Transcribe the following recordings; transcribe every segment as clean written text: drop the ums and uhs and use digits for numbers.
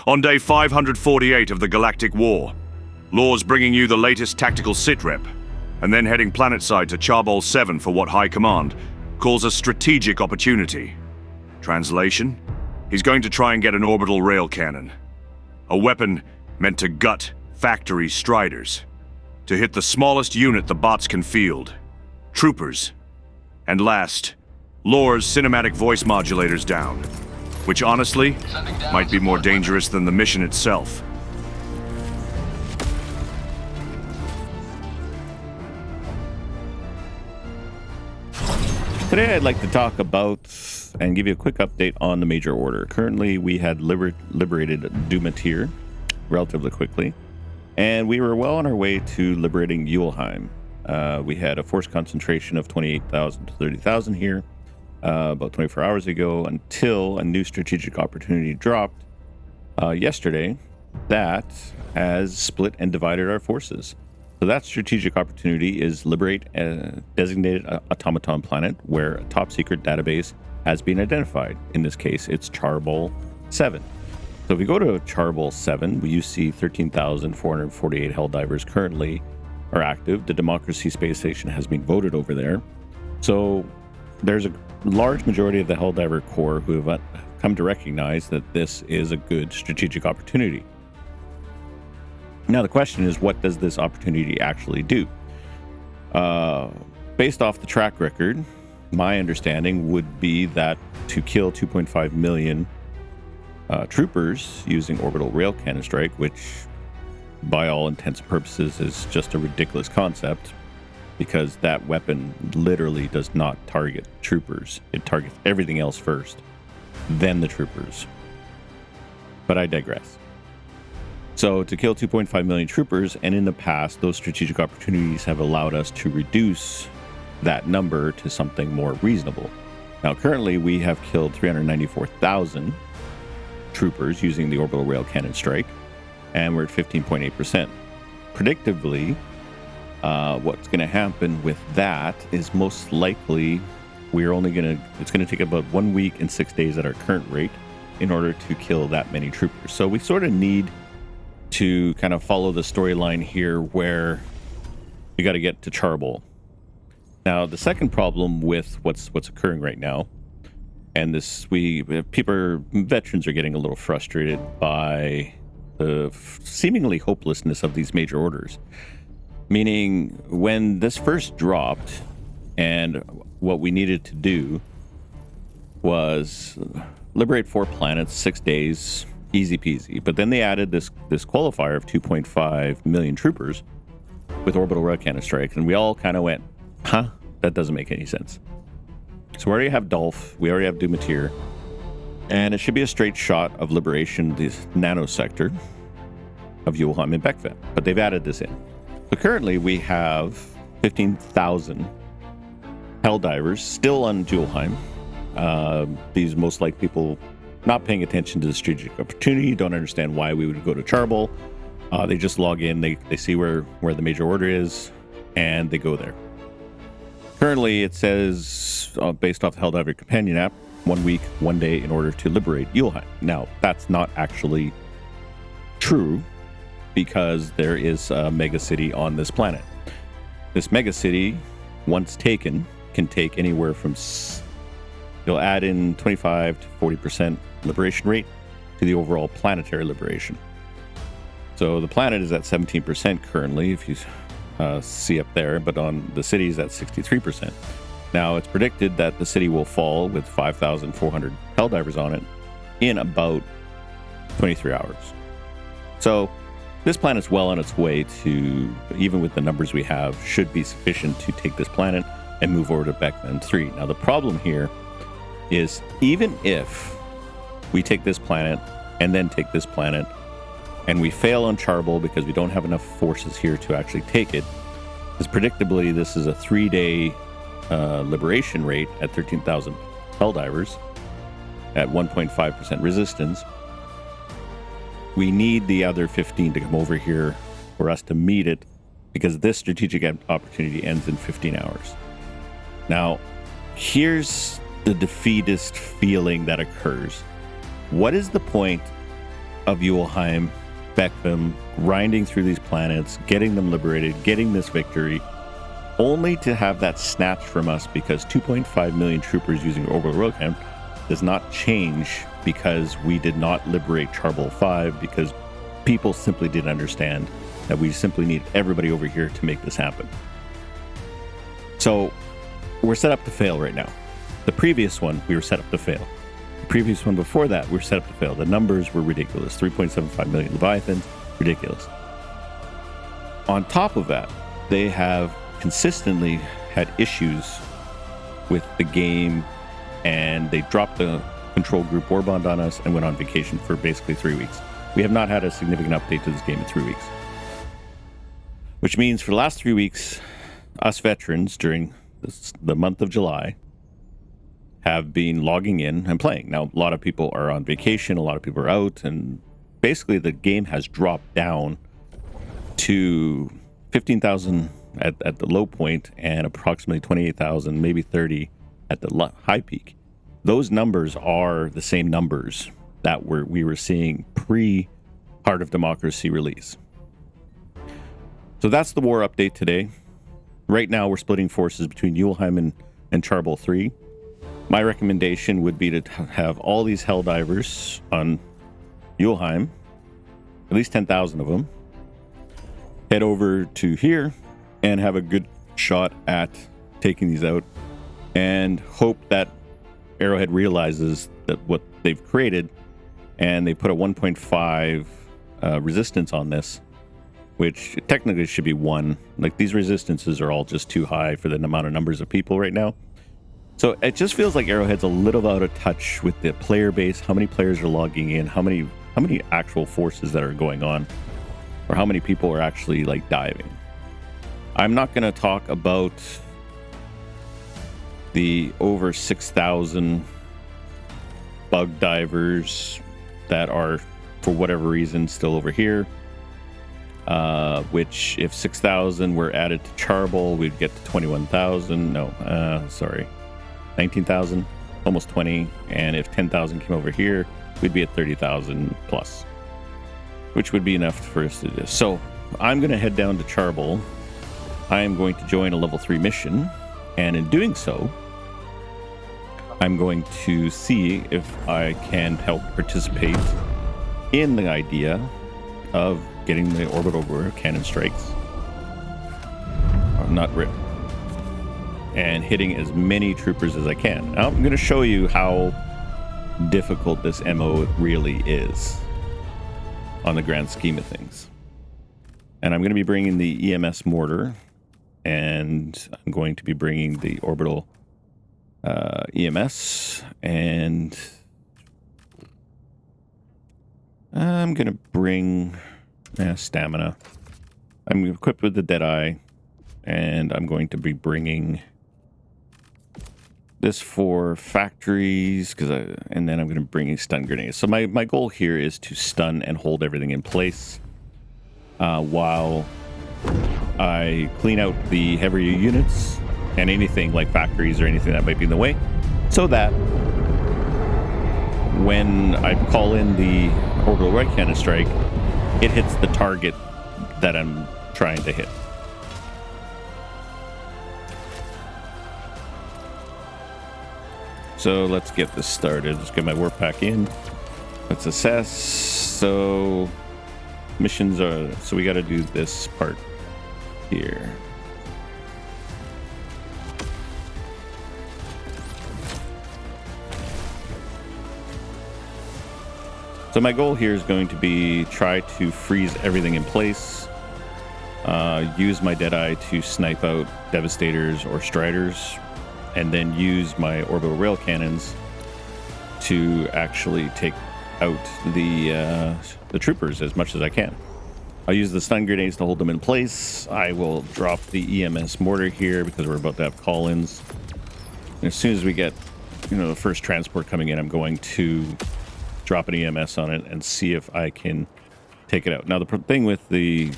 on day 548 of the Galactic War. Law's bringing you the latest tactical sitrep, and then heading planetside to Charbol 7 for what High Command calls a strategic opportunity. Translation? He's going to try and get an orbital railcannon. A weapon meant to gut factory striders. To hit the smallest unit the bots can field. Troopers. And last, Law's cinematic voice modulators down. Which honestly, might be more dangerous than the mission itself. Today I'd like to talk about and give you a quick update on the major order. Currently we had liberated Dumatir relatively quickly, and we were well on our way to liberating Yulheim. We had a force concentration of 28,000 to 30,000 here about 24 hours ago, until a new strategic opportunity dropped yesterday that has split and divided our forces. So that strategic opportunity is liberate a designated automaton planet where a top secret database has been identified. In this case, it's Charbol 7. So if we go to Charbol 7, you see 13,448 Helldivers currently are active. The Democracy Space Station has been voted over there. So there's a large majority of the Helldiver Corps who have come to recognize that this is a good strategic opportunity. Now the question is, what does this opportunity actually do? Based off the track record, my understanding would be that to kill 2.5 million troopers using Orbital Railcannon Strike, which by all intents and purposes is just a ridiculous concept, because that weapon literally does not target troopers. It targets everything else first, then the troopers. But I digress. So to kill 2.5 million troopers, and in the past, those strategic opportunities have allowed us to reduce that number to something more reasonable. Now, currently, we have killed 394,000 troopers using the Orbital Railcannon Strike, and we're at 15.8%. Predictably, what's going to happen with that is most likely it's going to take about 1 week and 6 days at our current rate in order to kill that many troopers. So we sort of need to kind of follow the storyline here where we got to get to Charbol. Now, the second problem with what's occurring right now, and veterans are getting a little frustrated by the seemingly hopelessness of these major orders. Meaning, when this first dropped, and what we needed to do was liberate 4 planets, 6 days, easy peasy. But then they added this qualifier of 2.5 million troopers with Orbital Railcannon Strike, and we all kind of went, huh? That doesn't make any sense. So we already have Dolph, we already have Dumatir, and it should be a straight shot of liberation, this nanosector of Yulheim and Bekvet. But they've added this in. So currently we have 15,000 Helldivers still on Yulheim. These most like people not paying attention to the strategic opportunity, don't understand why we would go to Charbol. They just log in, they see where the major order is, and they go there. Currently, it says, based off the Helldiver Companion app, 1 week, 1 day in order to liberate Yulheim. Now, that's not actually true, because there is a megacity on this planet. This megacity, once taken, can take anywhere from... You'll add in 25 to 40% liberation rate to the overall planetary liberation. So the planet is at 17% currently, if you see up there, but on the city is at 63%. Now, it's predicted that the city will fall with 5,400 Helldivers on it in about 23 hours. So this planet's well on its way to, even with the numbers we have, should be sufficient to take this planet and move over to Bekvet 3. Now, the problem here is, even if we take this planet and then take this planet and we fail on Charbol because we don't have enough forces here to actually take it, because predictably this is a 3-day liberation rate at 13,000 Helldivers at 1.5% resistance. We need the other 15 to come over here for us to meet it, because this strategic opportunity ends in 15 hours. Now, here's the defeatist feeling that occurs. What is the point of Yulheim, Beckvim, grinding through these planets, getting them liberated, getting this victory, only to have that snatched from us because 2.5 million troopers using Orbital Railcannon does not change because we did not liberate Charbol 5, because people simply didn't understand that we simply need everybody over here to make this happen. So we're set up to fail right now. The previous one, we were set up to fail. The previous one before that, we were set up to fail. The numbers were ridiculous. 3.75 million Leviathans, ridiculous. On top of that, they have consistently had issues with the game, and they dropped the control group Warbond on us and went on vacation for basically 3 weeks. We have not had a significant update to this game in 3 weeks. Which means for the last 3 weeks, us veterans during the month of July have been logging in and playing. Now, a lot of people are on vacation, a lot of people are out, and basically the game has dropped down to 15,000 at the low point and approximately 28,000, maybe 30 at the high peak. Those numbers are the same numbers that we were seeing pre-Heart of Democracy release. So that's the war update today. Right now, we're splitting forces between Yulheim and Charbol 3. My recommendation would be to have all these Helldivers on Yulheim, at least 10,000 of them, head over to here and have a good shot at taking these out, and hope that Arrowhead realizes that what they've created, and they put a 1.5 resistance on this, which technically should be 1. Like, these resistances are all just too high for the amount of numbers of people right now. So it just feels like Arrowhead's a little out of touch with the player base, how many players are logging in, how many actual forces that are going on, or how many people are actually like diving. I'm not going to talk about the over 6,000 bug divers that are, for whatever reason, still over here. Which, if 6,000 were added to Charbol, we'd get to 21,000. No, 19,000, almost 20. And if 10,000 came over here, we'd be at 30,000 plus, which would be enough for us to do. So I'm going to head down to Charbol. I am going to join a level 3 mission, and in doing so, I'm going to see if I can help participate in the idea of getting the Orbital Railcannon Strikes. And hitting as many troopers as I can. Now, I'm going to show you how difficult this MO really is on the grand scheme of things. And I'm going to be bringing the EMS mortar, and I'm going to be bringing the orbital EMS, and I'm going to bring stamina. I'm equipped with the Deadeye, and I'm going to be bringing this for factories, and then I'm going to bring stun grenades. So my goal here is to stun and hold everything in place while I clean out the heavier units and anything like factories or anything that might be in the way, so that when I call in the Orbital Railcannon Strike, it hits the target that I'm trying to hit. So let's get this started. Let's get my warp pack in. Let's assess. So missions are, so we got to do this part here. So my goal here is going to be try to freeze everything in place, use my Deadeye to snipe out Devastators or Striders, and then use my Orbital Rail Cannons to actually take out the troopers as much as I can. I'll use the stun grenades to hold them in place. I will drop the EMS mortar here because we're about to have call-ins. And as soon as we get, the first transport coming in, I'm going to drop an EMS on it and see if I can take it out. Now, the thing with the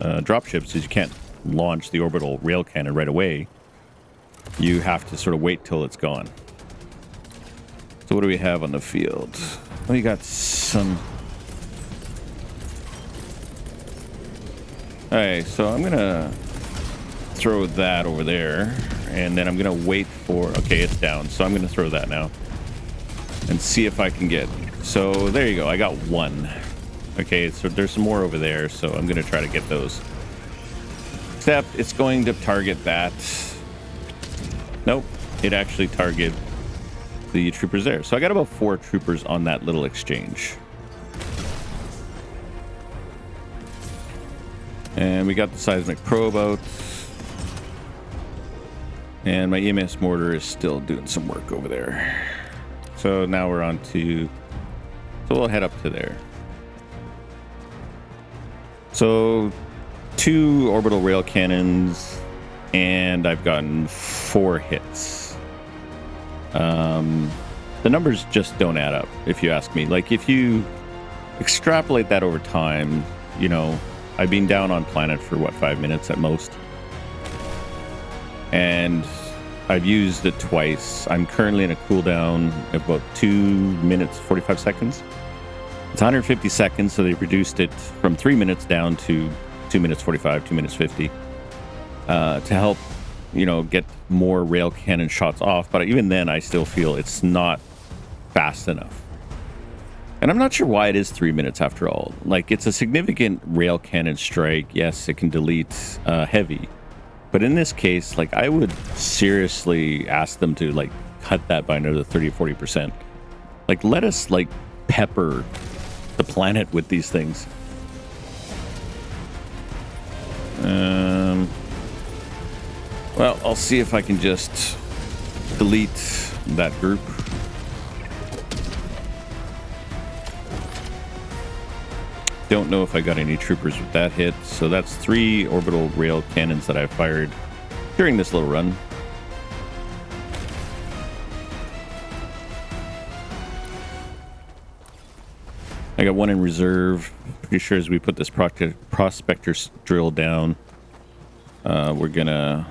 dropships is you can't launch the orbital rail cannon right away. You have to sort of wait till it's gone. So what do we have on the field? We got some Alright, so I'm gonna throw that over there, and then I'm gonna wait for... Okay, it's down, so I'm gonna throw that now. And see if I can get... So, there you go, I got one. Okay, so there's some more over there, so I'm gonna try to get those. Except, it's going to target that. Nope, it actually targeted the troopers there. So I got about 4 troopers on that little exchange. And we got the seismic probe out. And my EMS mortar is still doing some work over there. So now we're on to... So we'll head up to there. So 2 orbital rail cannons, and I've gotten 4 hits. The numbers just don't add up, if you ask me. Like, if you extrapolate that over time, you know, I've been down on planet for, what, 5 minutes at most? And I've used it twice. I'm currently in a cooldown of about 2 minutes, 45 seconds. It's 150 seconds, so they reduced it from 3 minutes down to 2 minutes 45, 2 minutes 50, to help, you know, get more rail cannon shots off. But even then, I still feel it's not fast enough. And I'm not sure why it is 3 minutes after all. Like, it's a significant rail cannon strike. Yes, it can delete heavy. But in this case, like, I would seriously ask them to, like, cut that by another 30 or 40%. Like, let us, like, pepper the planet with these things. Well, I'll see if I can just delete that group. Don't know if I got any troopers with that hit. So that's 3 orbital rail cannons that I fired during this little run. I got 1 in reserve. Pretty sure as we put this prospector drill down, we're gonna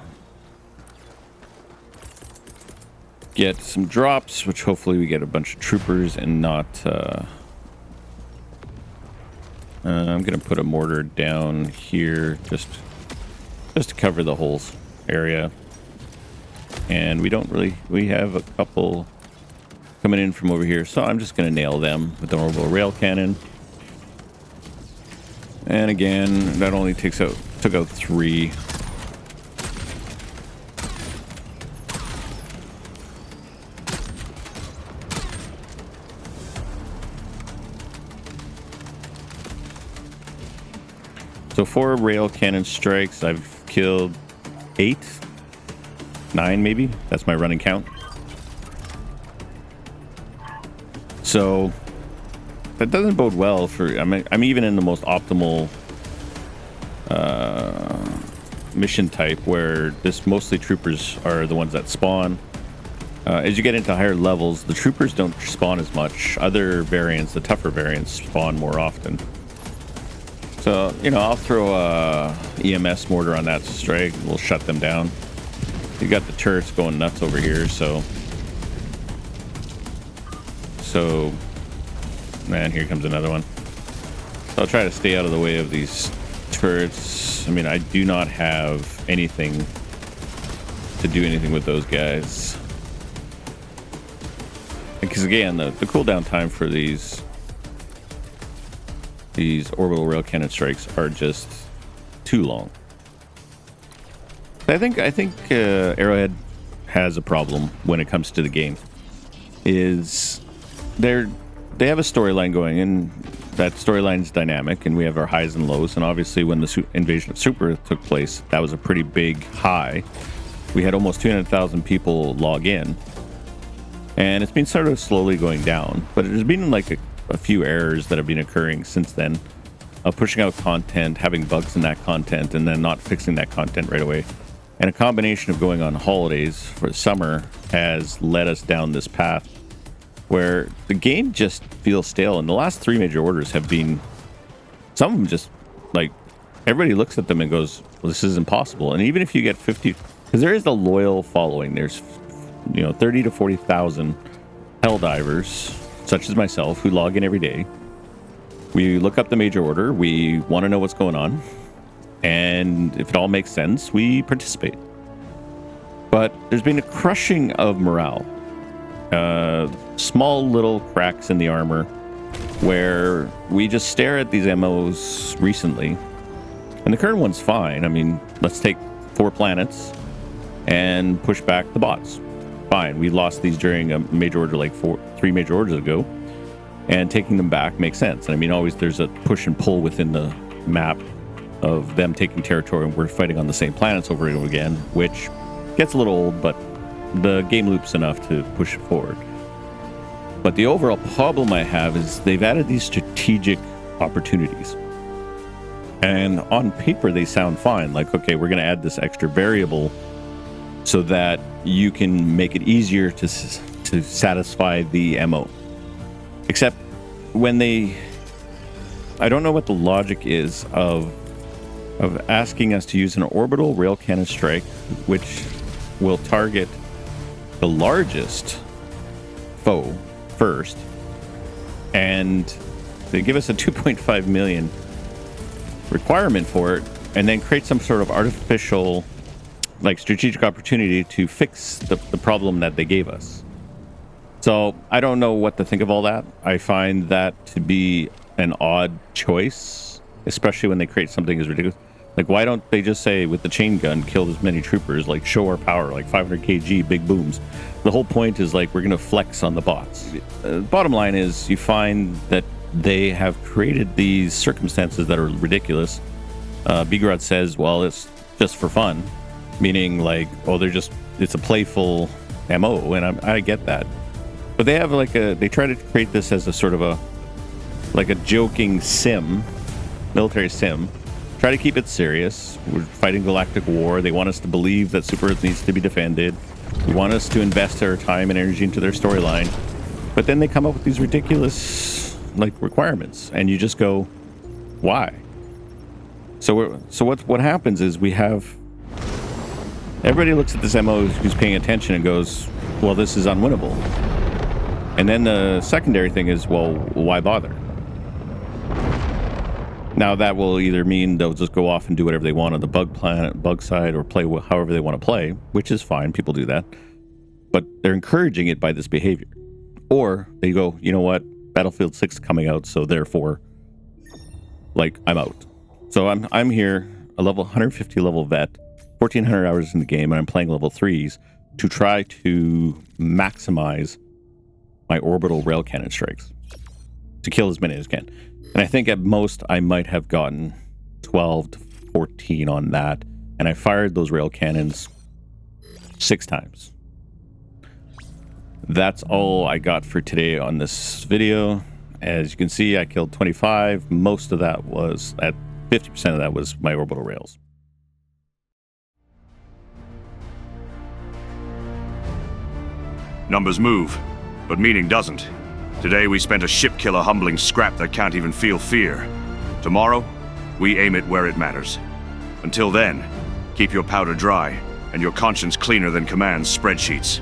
get some drops, which hopefully we get a bunch of troopers and not... I'm gonna put a mortar down here just to cover the whole area. And we have a couple coming in from over here, so I'm just gonna nail them with the orbital rail cannon. And again, that only took out 3. So 4 rail cannon strikes. I've killed 8, 9 maybe. That's my running count. So that doesn't bode well for... I'm even in the most optimal mission type, where this mostly troopers are the ones that spawn. As you get into higher levels, the troopers don't spawn as much. Other variants, the tougher variants, spawn more often. So, you know, I'll throw a EMS mortar on that strike. We'll shut them down. You got the turrets going nuts over here, so... Man, here comes another one. So I'll try to stay out of the way of these turrets. I mean, I do not have anything to do anything with those guys. Because again, the cooldown time for these orbital rail cannon strikes are just too long. I think Arrowhead has a problem when it comes to the game. Is they have a storyline going, and that storyline's dynamic, and we have our highs and lows. And obviously, when the invasion of Super took place, that was a pretty big high. We had almost 200,000 people log in, and it's been sort of slowly going down. But there's been like a few errors that have been occurring since then, pushing out content, having bugs in that content, and then not fixing that content right away. And a combination of going on holidays for summer has led us down this path where the game just feels stale. And the last 3 major orders have been, some of them just like, everybody looks at them and goes, well, this is impossible. And even if you get 50, because there is a loyal following, there's, you know, 30 to 40,000 Helldivers, such as myself, who log in every day. We look up the major order. We want to know what's going on. and if it all makes sense, we participate. But there's been a crushing of morale. Small little cracks in the armor where we just stare at these MOs recently. And the current one's fine. I mean, let's take 4 planets and push back the bots. Fine. We lost these during a major order like 3 major orders ago. And taking them back makes sense. And I mean, always there's a push and pull within the map of them taking territory and we're fighting on the same planets over and over again, which gets a little old, but the game loops enough to push it forward. But the overall problem I have is they've added these strategic opportunities. And on paper, they sound fine. Like, okay, we're going to add this extra variable so that you can make it easier to satisfy the MO. Except when I don't know what the logic is of asking us to use an Orbital Railcannon Strike, which will target the largest foe first, and they give us a 2.5 million requirement for it, and then create some sort of artificial, like, strategic opportunity to fix the problem that they gave us. So I don't know what to think of all that. I find that to be an odd choice, especially when they create something as ridiculous. Like, why don't they just say, with the chain gun, kill as many troopers, like, show our power, like 500 kg, big booms. The whole point is, like, we're going to flex on the bots. Bottom line is, you find that they have created these circumstances that are ridiculous. Bigrod says, well, it's just for fun. Meaning, like, oh, it's a playful MO, and I get that. But they have, like, they try to create this as a sort of a joking sim, military sim. Try to keep it serious. We're fighting Galactic War. They want us to believe that Super Earth needs to be defended. They want us to invest our time and energy into their storyline. But then they come up with these ridiculous, like, requirements, and you just go, why? So what happens is we have everybody looks at this MO who's paying attention and goes, well, this is unwinnable. And then the secondary thing is, well, why bother? Now that will either mean they'll just go off and do whatever they want on the bug side, or play however they want to play, which is fine. People do that. But they're encouraging it by this behavior. Or they go, you know what? Battlefield 6 is coming out, so therefore, like, I'm out. So I'm here, a level 150 level vet, 1,400 hours in the game, and I'm playing level 3s to try to maximize my Orbital Railcannon Strikes. To kill as many as I can. And I think at most I might have gotten 12 to 14 on that. And I fired those rail cannons 6 times. That's all I got for today on this video. As you can see, I killed 25. Most of that was, at 50% of that was my orbital rails. Numbers move, but meaning doesn't. Today we spent a ship killer humbling scrap that can't even feel fear. Tomorrow, we aim it where it matters. Until then, keep your powder dry and your conscience cleaner than command spreadsheets.